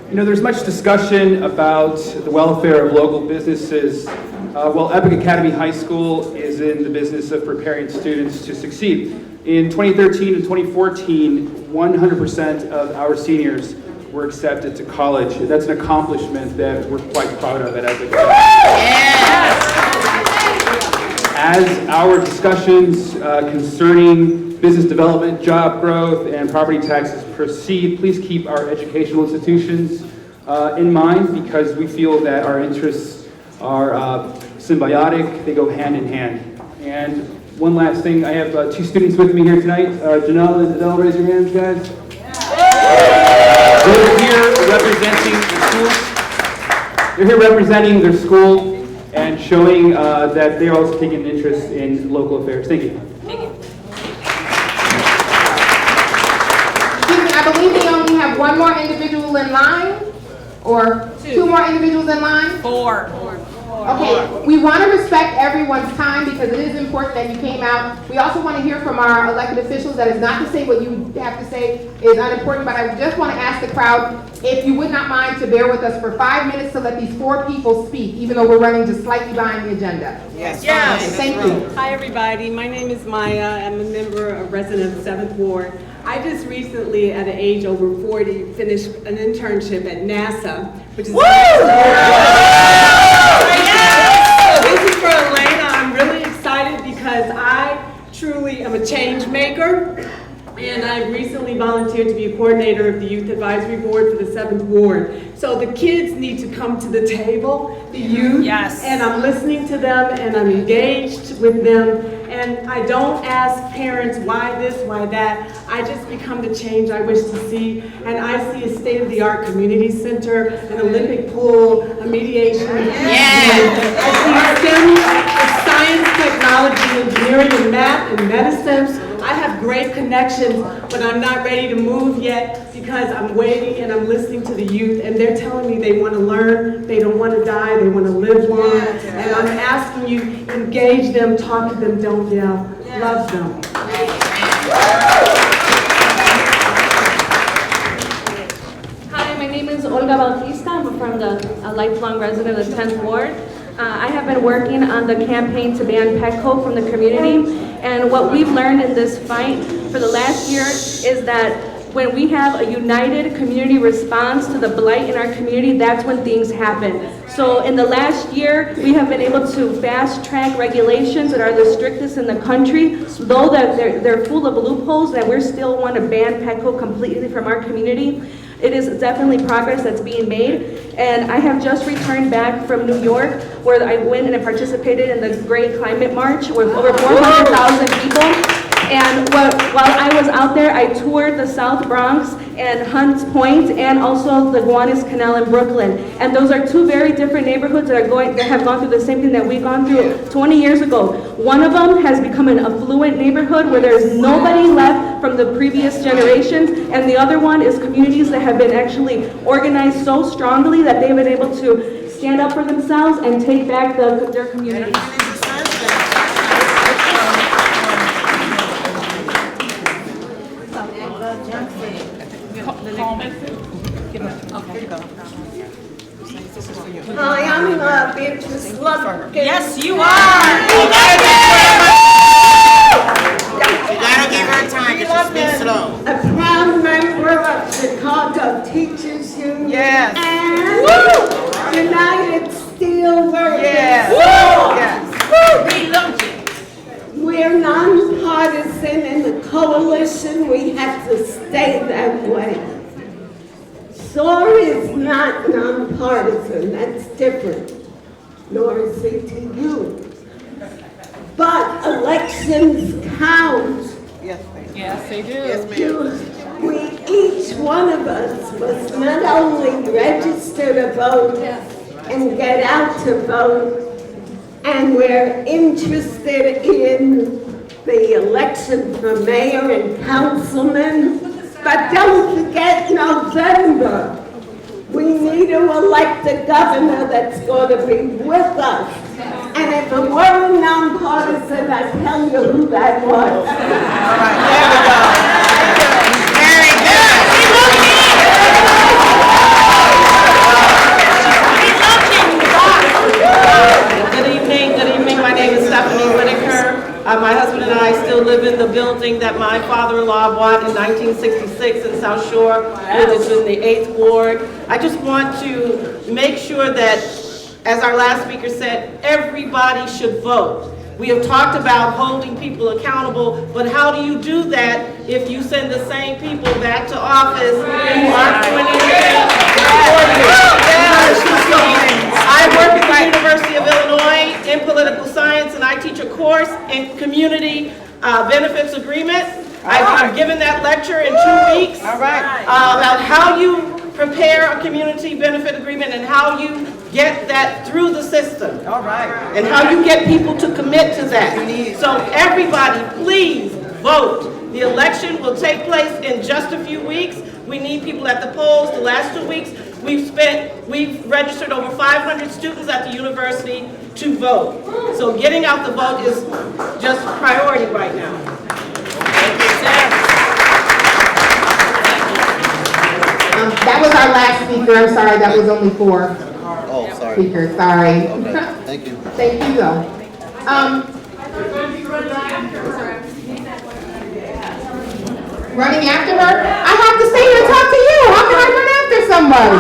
E: You know, there's much discussion about the welfare of local businesses. Well, Epic Academy High School is in the business of preparing students to succeed. In 2013 and 2014, 100% of our seniors were accepted to college. That's an accomplishment that we're quite proud of at Epic Academy. As our discussions concerning business development, job growth, and property taxes proceed, please keep our educational institutions in mind, because we feel that our interests are symbiotic, they go hand in hand. And one last thing, I have two students with me here tonight. Janelle and Adele, raise your hands, guys. They're here representing the school. They're here representing their school and showing that they're also taking an interest in local affairs. Thank you.
A: Excuse me, I believe we only have one more individual in line, or two more individuals in line? Four. Okay, we want to respect everyone's time because it is important that you came out. We also want to hear from our elected officials. That is not to say what you have to say is unimportant, but I just want to ask the crowd if you would not mind to bear with us for 5 minutes to let these four people speak, even though we're running just slightly behind the agenda.
T: Yes.
A: Thank you.
T: Hi, everybody. My name is Maya. I'm a member, a resident of 7th Ward. I just recently, at an age over 40, finished an internship at NASA, which is This is for Elena. I'm really excited because I truly am a change maker, and I recently volunteered to be a coordinator of the Youth Advisory Board for the 7th Ward. So the kids need to come to the table, the youth, and I'm listening to them and I'm engaged with them, and I don't ask parents why this, why that. I just become the change I wish to see, and I see a state-of-the-art community center, an Olympic pool, a mediation. I see STEM, science, technology, engineering, and math, and medicine. I have great connections, but I'm not ready to move yet because I'm waiting and I'm listening to the youth, and they're telling me they want to learn, they don't want to die, they want to live long, and I'm asking you, engage them, talk to them, don't yell, love them.
Y: Hi, my name is Olga Bautista. I'm from a lifelong resident of the 10th Ward. I have been working on the campaign to ban pet coke from the community, and what we've learned in this fight for the last year is that when we have a united community response to the blight in our community, that's when things happen. So in the last year, we have been able to fast track regulations that are the strictest in the country, though that they're full of loopholes, that we still want to ban pet coke completely from our community. It is definitely progress that's being made. And I have just returned back from New York, where I went and I participated in the Great Climate March with over 400,000 people. And while I was out there, I toured the South Bronx and Hunts Point and also the Gowanus Canal in Brooklyn. And those are two very different neighborhoods that have gone through the same thing that we've gone through 20 years ago. One of them has become an affluent neighborhood where there's nobody left from the previous generations, and the other one is communities that have been actually organized so strongly that they've been able to stand up for themselves and take back their communities.
C: Hi, I'm Beatrice Lover.
R: Yes, you are. You gotta give her time because she speaks slow.
C: A proud member of Chicago Teachers Union.
R: Yes.
C: And United Steelworkers.
R: Yes.
C: Yes.
R: We love you.
C: We're nonpartisan in the coalition. We have to stay that way. SOAR is not nonpartisan, that's different, nor is CTU. But elections count.
R: Yes, they do. Yes, ma'am.
C: We, each one of us must not only register to vote and get out to vote, and we're interested in the election for mayor and councilman. But don't forget November. We need to elect a governor that's going to be with us. And if it weren't nonpartisan, I'd tell you who that was.
R: All right, there we go. Very good.
T: Good evening. My name is Stephanie Whitaker. My husband and I still live in the building that my father-in-law bought in 1966 in South Shore, which is in the 8th Ward. I just want to make sure that, as our last speaker said, everybody should vote. We have talked about holding people accountable, but how do you do that if you send the same people back to office who aren't doing anything for you? I work at the University of Illinois in political science, and I teach a course in community benefits agreement. I'm giving that lecture in 2 weeks about how you prepare a community benefit agreement and how you get that through the system. And how you get people to commit to that. So everybody, please vote. The election will take place in just a few weeks. We need people at the polls. The last 2 weeks, we've registered over 500 students at the university to vote. So getting out the vote is just priority right now.
A: That was our last speaker. I'm sorry, that was only 4 speakers. Sorry.
D: Okay, thank you.
A: Thank you, though. Running after her? I have to stay here and talk to you. How can I run after somebody?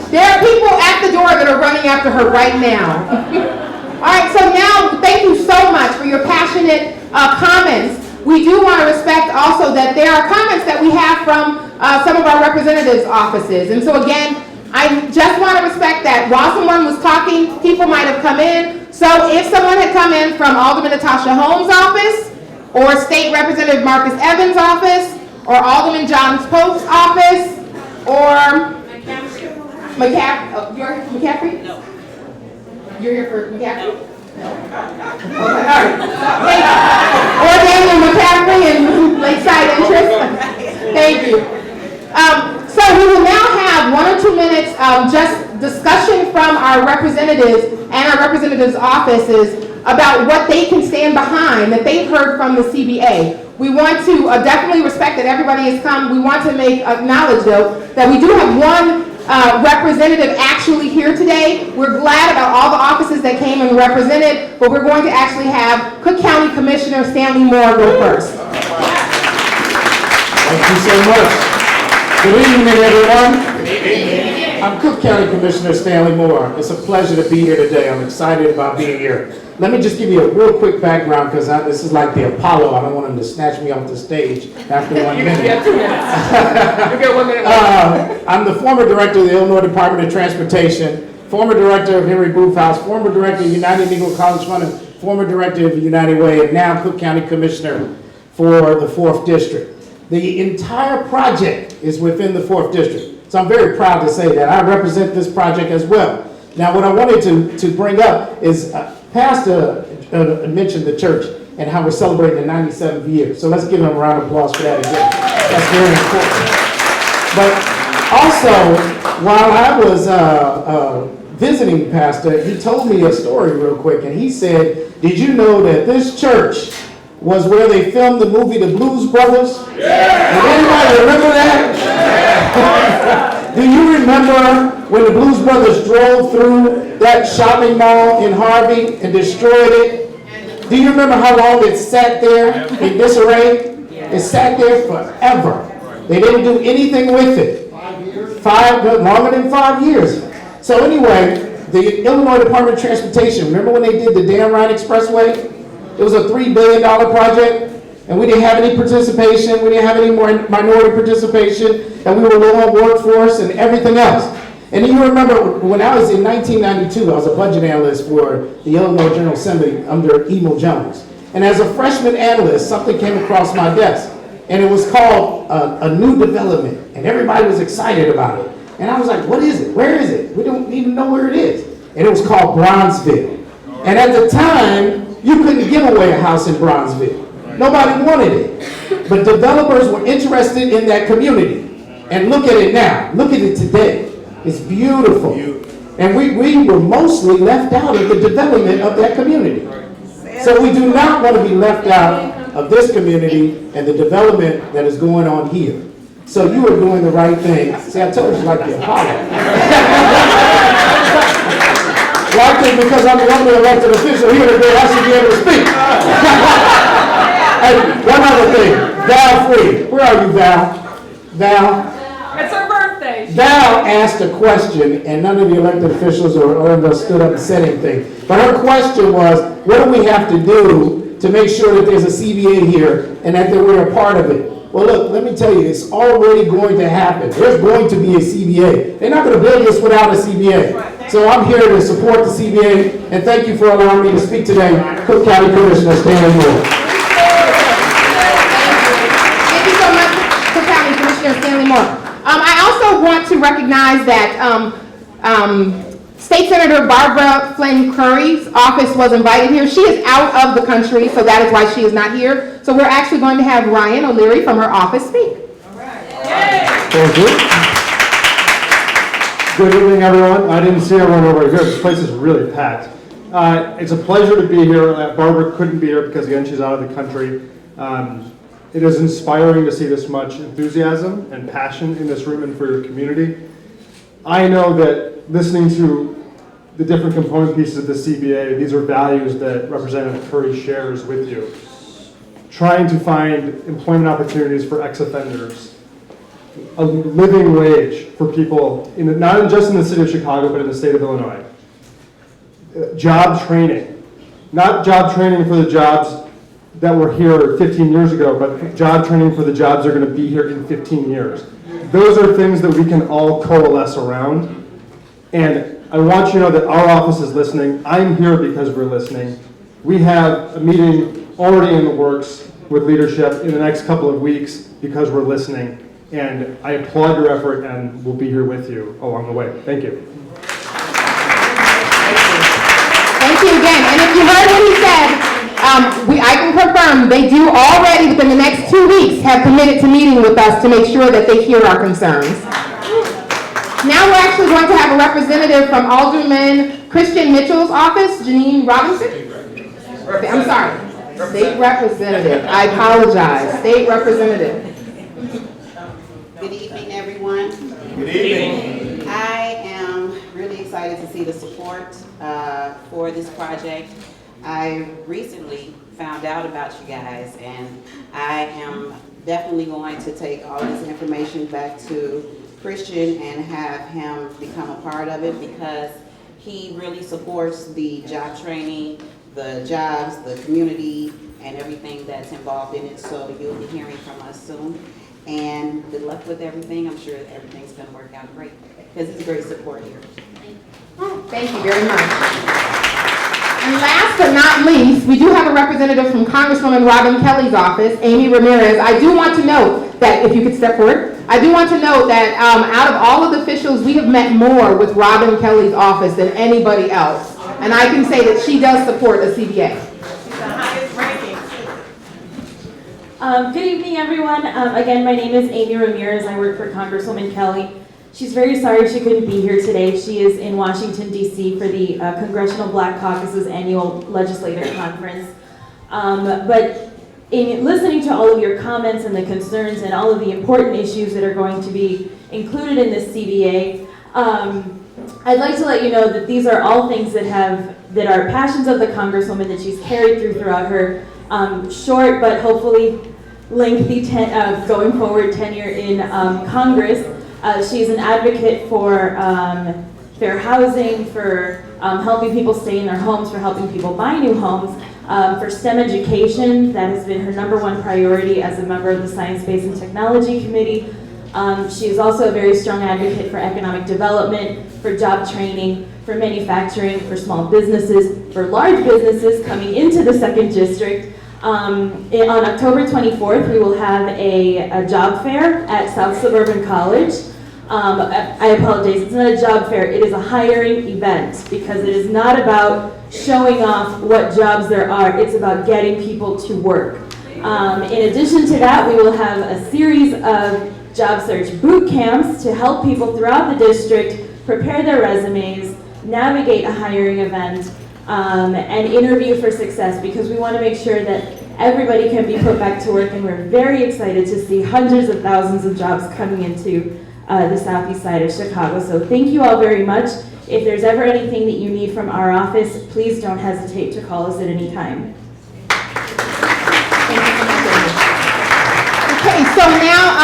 A: There are people at the door that are running after her right now. All right, so now, thank you so much for your passionate comments. We do want to respect also that there are comments that we have from some of our representatives' offices. And so again, I just want to respect that while someone was talking, people might have come in. So if someone had come in from Alderman Natasha Holmes' office, or State Representative Marcus Evans' office, or Alderman John Pope's office, or McCaffrey? No. You're here for McCaffrey? No. Okay, all right. Or Daniel McCaffrey and Lakeside Interest. Thank you. So we will now have 1 or 2 minutes of just discussion from our representatives and our representatives' offices about what they can stand behind that they've heard from the CBA. We want to definitely respect that everybody has come. We want to acknowledge, though, that we do have one representative actually here today. We're glad about all the offices that came and represented, but we're going to actually have Cook County Commissioner Stanley Moore go first.
F: Thank you so much. Good evening, everyone.
D: I'm Cook County Commissioner Stanley Moore. It's a pleasure to be here today. I'm excited about being here. Let me just give you a real quick background because this is like the Apollo. I don't want them to snatch me off the stage after 1 minute.
A: You get 2 minutes. You get 1 minute.
D: I'm the former director of the Illinois Department of Transportation, former director of Henry Booth House, former director of United Negro College Fund, and former director of United Way, and now Cook County Commissioner for the 4th District. The entire project is within the 4th District. So I'm very proud to say that I represent this project as well. Now what I wanted to bring up is Pastor mentioned the church and how we're celebrating the 97th year. So let's give him a round of applause for that again. That's very important. But also, while I was visiting Pastor, he told me a story real quick, and he said, did you know that this church was where they filmed the movie The Blues Brothers? Yeah. Did anybody remember that? Do you remember when the Blues Brothers drove through that shopping mall in Harvey and destroyed it? Do you remember how long it sat there in disarray? It sat there forever. They didn't do anything with it. Longer than 5 years. So anyway, the Illinois Department of Transportation, remember when they did the Dan Ryan Expressway? It was a $3 billion project, and we didn't have any participation, we didn't have any more minority participation, and we were low on workforce and everything else. And you remember when I was in 1992, I was a budget analyst for the Illinois General Assembly under Emil Jones. And as a freshman analyst, something came across my desk, and it was called a new development, and everybody was excited about it. And I was like, what is it? Where is it? We don't even know where it is. And it was called Bronzeville. And at the time, you couldn't give away a house in Bronzeville. Nobody wanted it. But developers were interested in that community. And look at it now. Look at it today. It's beautiful. And we were mostly left out of the development of that community. So we do not want to be left out of this community and the development that is going on here. So you are doing the right thing. See, I told you like the Apollo. Well, I think because I'm the only elected official here today, I should be able to speak. And one other thing, Val Free. Where are you, Val? Val?
M: It's her birthday.
D: Val asked a question, and none of the elected officials or of us stood up and said anything. But her question was, what do we have to do to make sure that there's a CBA here and that we're a part of it? Well, look, let me tell you, it's already going to happen. There's going to be a CBA. They're not going to build this without a CBA. So I'm here to support the CBA, and thank you for allowing me to speak today. Cook County Commissioner Stanley Moore.
A: Thank you so much, Cook County Commissioner Stanley Moore. I also want to recognize that State Senator Barbara Flynn Curry's office was invited here. She is out of the country, so that is why she is not here. So we're actually going to have Ryan O'Leary from her office speak.
F: Thank you. Good evening, everyone. I didn't see everyone over here. This place is really packed. It's a pleasure to be here. Barbara couldn't be here because, again, she's out of the country. It is inspiring to see this much enthusiasm and passion in this room and for your community. I know that listening to the different component pieces of the CBA, these are values that Representative Curry shares with you. Trying to find employment opportunities for ex-offenders, a living wage for people, not just in the city of Chicago, but in the state of Illinois. Job training, not job training for the jobs that were here 15 years ago, but job training for the jobs that are going to be here in 15 years. Those are things that we can all coalesce around. And I want you to know that our office is listening. I'm here because we're listening. We have a meeting already in the works with leadership in the next couple of weeks because we're listening. And I applaud your effort, and we'll be here with you along the way. Thank you.
A: Thank you again. And if you heard what he said, I can confirm they do already within the next 2 weeks have committed to meeting with us to make sure that they hear our concerns. Now we're actually going to have a representative from Alderman Christian Mitchell's office, Janine Robinson. I'm sorry, State Representative. I apologize, State Representative.
G: Good evening, everyone.
D: Good evening.
G: I am really excited to see the support for this project. I recently found out about you guys, and I am definitely going to take all this information back to Christian and have him become a part of it because he really supports the job training, the jobs, the community, and everything that's involved in it. So you'll be hearing from us soon. And good luck with everything. I'm sure everything's going to work out great because he's great support here.
A: Thank you very much. And last but not least, we do have a representative from Congresswoman Robin Kelly's office, Amy Ramirez. I do want to note that, if you could step forward, I do want to note that out of all of the officials, we have met more with Robin Kelly's office than anybody else. And I can say that she does support the CBA.
H: Good evening, everyone. Again, my name is Amy Ramirez. I work for Congresswoman Kelly. She's very sorry she couldn't be here today. She is in Washington, D.C. for the Congressional Black Caucus's annual legislative conference. But in listening to all of your comments and the concerns and all of the important issues that are going to be included in this CBA, I'd like to let you know that these are all things that are passions of the Congresswoman that she's carried throughout her short but hopefully lengthy going forward tenure in Congress. She's an advocate for fair housing, for helping people stay in their homes, for helping people buy new homes, for STEM education. That has been her #1 priority as a member of the Science, Space, and Technology Committee. She is also a very strong advocate for economic development, for job training, for manufacturing, for small businesses, for large businesses coming into the 2nd District. On October 24th, we will have a job fair at South Suburban College. I apologize, it's not a job fair, it is a hiring event because it is not about showing off what jobs there are, it's about getting people to work. In addition to that, we will have a series of job search boot camps to help people throughout the district prepare their resumes, navigate a hiring event, and interview for success because we want to make sure that everybody can be put back to work, and we're very excited to see hundreds of thousands of jobs coming into the southeast side of Chicago. So thank you all very much. If there's ever anything that you need from our office, please don't hesitate to call us at any time.
A: Okay, so now,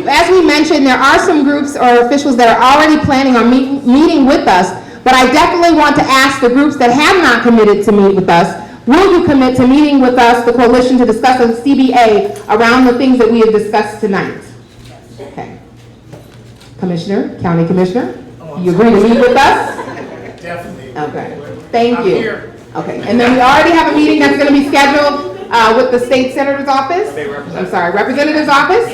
A: as we mentioned, there are some groups or officials that are already planning on meeting with us, but I definitely want to ask the groups that have not committed to meet with us, will you commit to meeting with us, the coalition, to discuss the CBA around the things that we have discussed tonight? Okay. Commissioner, County Commissioner, you agree to meet with us?
D: Definitely.
A: Okay, thank
D: I'm
A: you.
D: here.
A: Okay, and then we already have a meeting that's going to be scheduled with the state senator's office. Representative's office,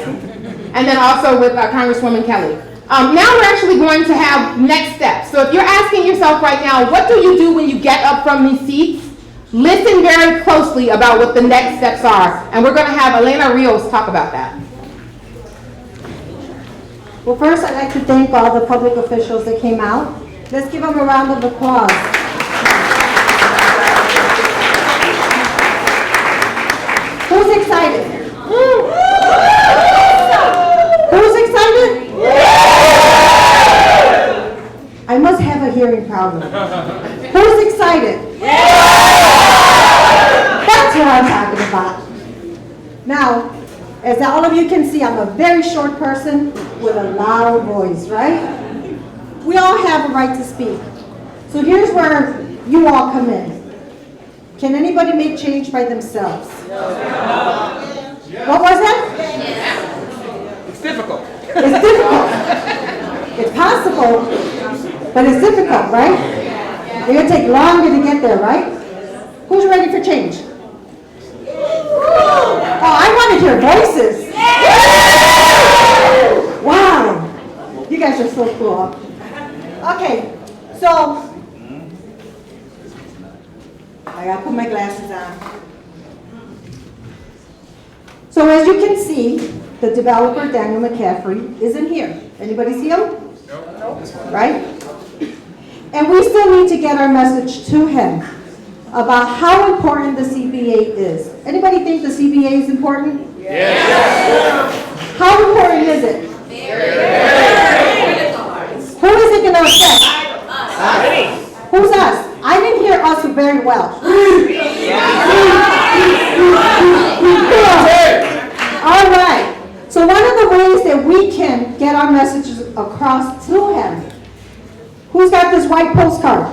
A: and then also with Congresswoman Kelly. Now we're actually going to have next steps. So if you're asking yourself right now, what do you do when you get up from these seats? Listen very closely about what the next steps are, and we're going to have Elena Rios talk about that.
I: Well, first, I'd like to thank all the public officials that came out. Let's give them a round of applause. Who's excited? Who's excited? I must have a hearing problem. Who's excited? That's what I'm talking about. Now, as all of you can see, I'm a very short person with a loud voice, right? We all have a right to speak. So here's where you all come in. Can anybody make change by themselves? What was that?
J: It's difficult.
I: It's difficult. It's possible, but it's difficult, right? It's going to take longer to get there, right? Who's ready for change? Oh, I want to hear voices. Wow. You guys are so cool. Okay, so I got to put my glasses on. So as you can see, the developer, Daniel McCaffrey, isn't here. Anybody see him? No. Right? And we still need to get our message to him about how important the CBA is. Anybody think the CBA is important? Yes. How important is it? Who is it going to affect? Us. Who's us? I didn't hear us very well. All right. So one of the are the ways that we can get our messages across to him. Who's got this white postcard?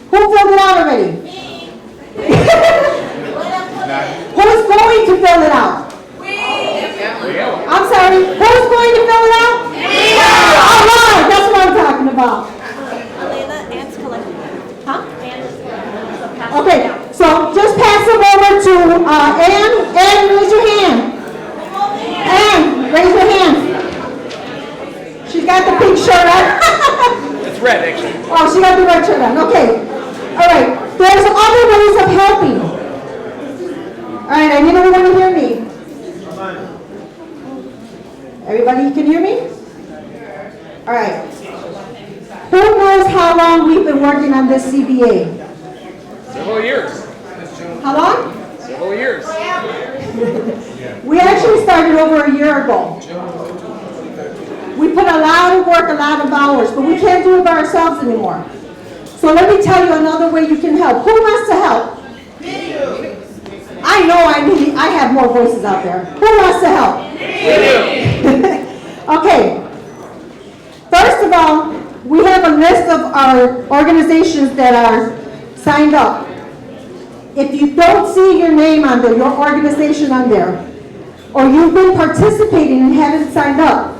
I: Who filled it out already? Who's going to fill it out? I'm sorry, who's going to fill it out? All right, that's what I'm talking about. Huh? Okay, so just pass them over to Ann. Ann, raise your hand. Ann, raise your hand. She's got the pink shirt on.
J: It's red, actually.
I: Oh, she got the red shirt on. Okay. All right. There's other ways of helping. All right. I need everyone to hear me. Everybody can hear me? All right. Who knows how long we've been working on this CBA?
J: Several years.
I: How long?
J: Several years.
I: We actually started over a year ago. We put a lot of work, a lot of hours, but we can't do it by ourselves anymore. So let me tell you another way you can help. Who wants to help? I know I have more voices out there. Who wants to help? Okay. First of all, we have a list of our organizations that are signed up. If you don't see your name on there, your organization on there, or you've been participating and haven't signed up,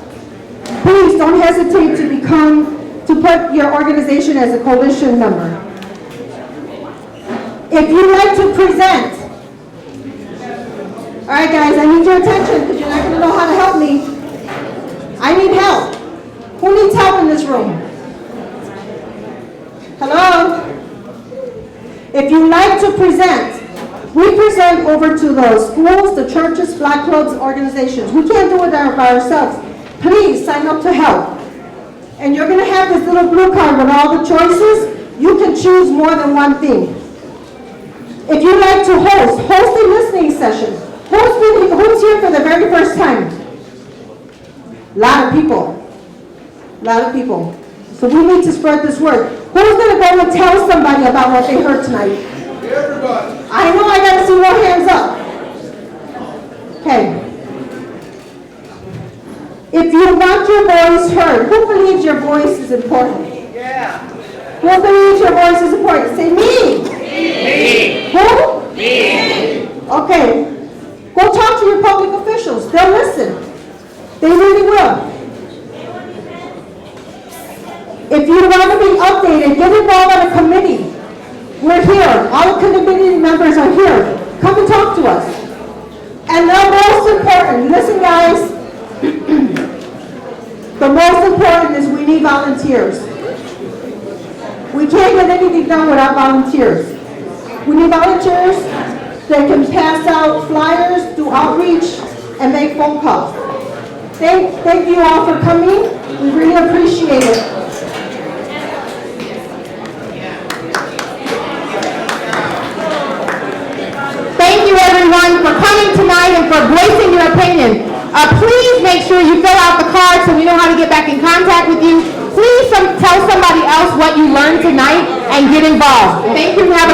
I: please don't hesitate to put your organization as a coalition member. If you'd like to present, all right guys, I need your attention because you're not going to know how to help me. I need help. Who needs help in this room? Hello? If you'd like to present, we present over to the schools, the churches, flag clubs, organizations. We can't do it by ourselves. Please sign up to help. And you're going to have this little blue card with all the choices. You can choose more than one thing. If you'd like to host a listening session. Who's here for the very first time? A lot of people. A lot of people. So we need to spread this word. Who's going to go and tell somebody about what they heard tonight? Everybody. I know I got to see more hands up. Okay. If you want your voice heard, who believes your voice is important? Yeah. Who believes your voice is important? Say me. Me. Who? Me. Okay. Go talk to your public officials. They'll listen. They really will. If you want to be updated, get involved in a committee. We're here. All the committee members are here. Come and talk to us. And the most important, listen guys, the most important is we need volunteers. We can't get anything done without volunteers. We need volunteers that can pass out flyers, do outreach, and make phone calls. Thank you all for coming. We really appreciate it.
A: Thank you everyone for coming tonight and for voicing your opinion. Please make sure you fill out the card so we know how to get back in contact with you. Please tell somebody else what you learned tonight and get involved. Thank you. Have